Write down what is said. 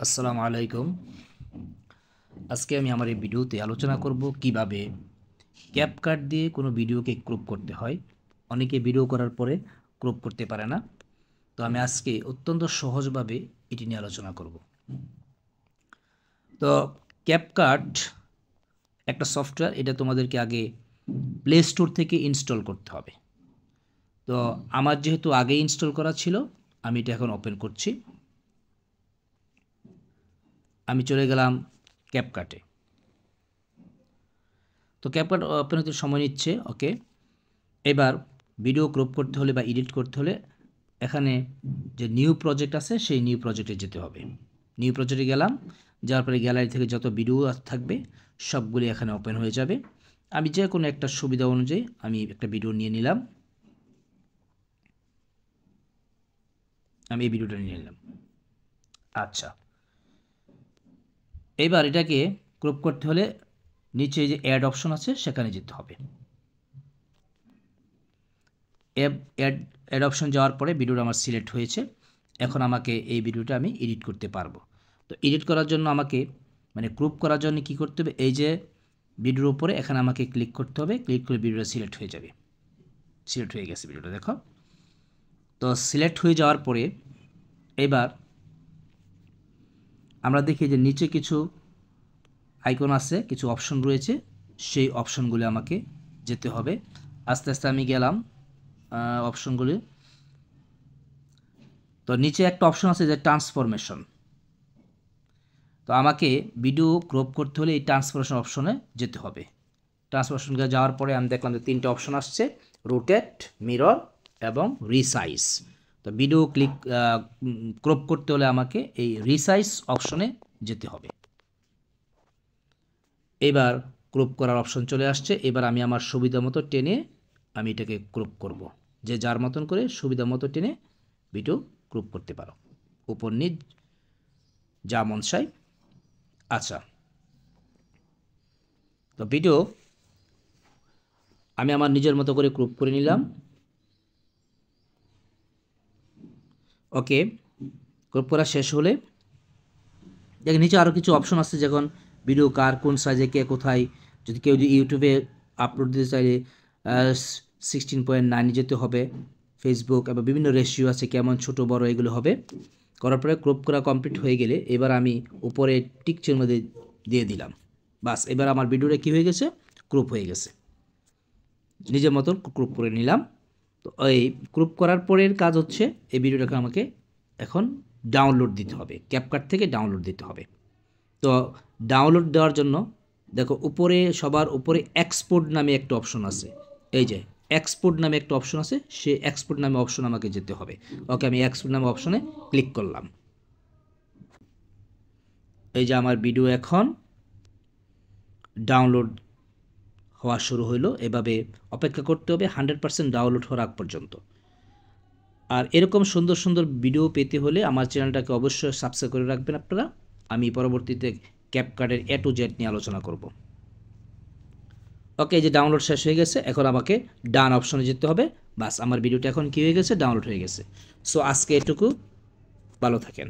আসসালামু আলাইকুম। আজকে আমি আমার এই ভিডিওতে আলোচনা করব কিভাবে ক্যাপকাট দিয়ে কোনো ভিডিওকে ক্রপ করতে হয়। অনেকে ভিডিও করার পরে ক্রপ করতে পারে না, তো আমি আজকে অত্যন্ত সহজভাবে এটি নিয়ে আলোচনা করব। তো ক্যাপকাট একটা সফটওয়্যার, এটা তোমাদেরকে আগে প্লে স্টোর থেকে ইনস্টল করতে হবে। তো আমার যেহেতু আগে ইনস্টল করা ছিল, আমি এটা এখন ওপেন করছি। আমি চলে গেলাম ক্যাপকাটে। তো ক্যাপকাট ওপেন হতে সময় নিচ্ছে। ওকে, এবার ভিডিও ক্রপ করতে হলে বা এডিট করতে হলে এখানে যে নিউ প্রজেক্ট আছে সেই নিউ প্রজেক্টে যেতে হবে। নিউ প্রজেক্টে গেলাম, যাওয়ার পরে গ্যালারি থেকে যত ভিডিও থাকবে সবগুলি এখানে ওপেন হয়ে যাবে। আমি যে কোনো একটা সুবিধা অনুযায়ী আমি একটা ভিডিও নিয়ে নিলাম। আমি এই ভিডিওটা নিয়ে নিলাম। আচ্ছা, এবার এটাকে ক্রপ করতে হলে নিচে যে অ্যাড অপশন আছে সেখানে যেতে হবে। অ্যাড অপশন যাওয়ার পরে ভিডিওটা আমার সিলেক্ট হয়েছে। এখন আমাকে এই ভিডিওটা আমি এডিট করতে পারবো। তো এডিট করার জন্য আমাকে ক্রপ করার জন্য কি করতে হবে, এই যে ভিডিওর উপরে এখানে আমাকে ক্লিক করতে হবে। ক্লিক করে ভিডিওটা সিলেক্ট হয়ে যাবে। সিলেক্ট হয়ে গেছে ভিডিওটা, দেখো। তো সিলেক্ট হয়ে যাওয়ার পরে এবার আমরা দেখি যে নিচে কিছু আইকন আছে, কিছু অপশন রয়েছে, সেই অপশনগুলি আমাকে যেতে হবে। আস্তে আস্তে আমি গেলাম অপশনগুলি। তো নিচে একটা অপশন আছে যে ট্রান্সফরমেশন। তো আমাকে ভিডিও ক্রপ করতে হলে এই ট্রান্সফরমেশন অপশনে যেতে হবে। ট্রান্সফরমেশনে যাওয়ার পরে আমি দেখলাম যে তিনটে অপশন আসছে, রোটেট, মিরর এবং রিসাইজ। তো ভিডিও ক্রপ করতে হলে আমাকে এই রিসাইজ অপশনে যেতে হবে। এবার ক্রপ করার অপশন চলে আসছে। এবার আমি আমার সুবিধা মতো টেনে আমি এটাকে ক্রপ করব। যে যার মতন করে সুবিধা মতো টেনে ভিডিও ক্রপ করতে পারো, উপর নিচ যা মন চাই। আচ্ছা, তো ভিডিও আমি আমার নিজের মতো করে ক্রপ করে নিলাম। ওকে, ক্রপ করা শেষ হলে দেখেন নিচে আরও কিছু অপশন আছে, যখন ভিডিও কার কোন সাইজে কে কোথায়, যদি কেউ যদি ইউটিউবে আপলোড দিতে চাইলে 16:9 যেতে হবে। ফেসবুক এবং বিভিন্ন রেশিও আছে, কেমন ছোট বড় এগুলো হবে। করার পরে ক্রপ করা কমপ্লিট হয়ে গেলে এবার আমি উপরে টিক চিহ্ন দিয়ে দিলাম। বাস, এবার আমার ভিডিওটা কী হয়ে গেছে, ক্রপ হয়ে গেছে। নিজের মতন ক্রপ করে নিলাম। তো এই ক্রপ করার পরের কাজ হচ্ছে এই ভিডিওটাকে আমাকে এখন ডাউনলোড দিতে হবে, ক্যাপকাট থেকে ডাউনলোড দিতে হবে। তো ডাউনলোড দেওয়ার জন্য দেখো উপরে সবার উপরে এক্সপোর্ট নামে একটা অপশন আছে। এই যে এক্সপোর্ট নামে একটা অপশন আছে, সেই এক্সপোর্ট নামে অপশন আমাকে যেতে হবে। ওকে, আমি এক্সপোর্ট নামে অপশনে ক্লিক করলাম। এই যে আমার ভিডিও এখন ডাউনলোড হওয়া শুরু হইলো। এভাবে অপেক্ষা করতে হবে 100% ডাউনলোড হওয়ার আগ পর্যন্ত। আর এরকম সুন্দর সুন্দর ভিডিও পেতে হলে আমার চ্যানেলটাকে অবশ্যই সাবস্ক্রাইব করে রাখবেন আপনারা। আমি পরবর্তীতে ক্যাপকাটের A to Z নিয়ে আলোচনা করব। ওকে, এই যে ডাউনলোড শেষ হয়ে গেছে, এখন আমাকে ডান অপশনে যেতে হবে। বাস, আমার ভিডিওটা এখন কী হয়ে গেছে, ডাউনলোড হয়ে গেছে। সো আজকে এটুকু, ভালো থাকেন।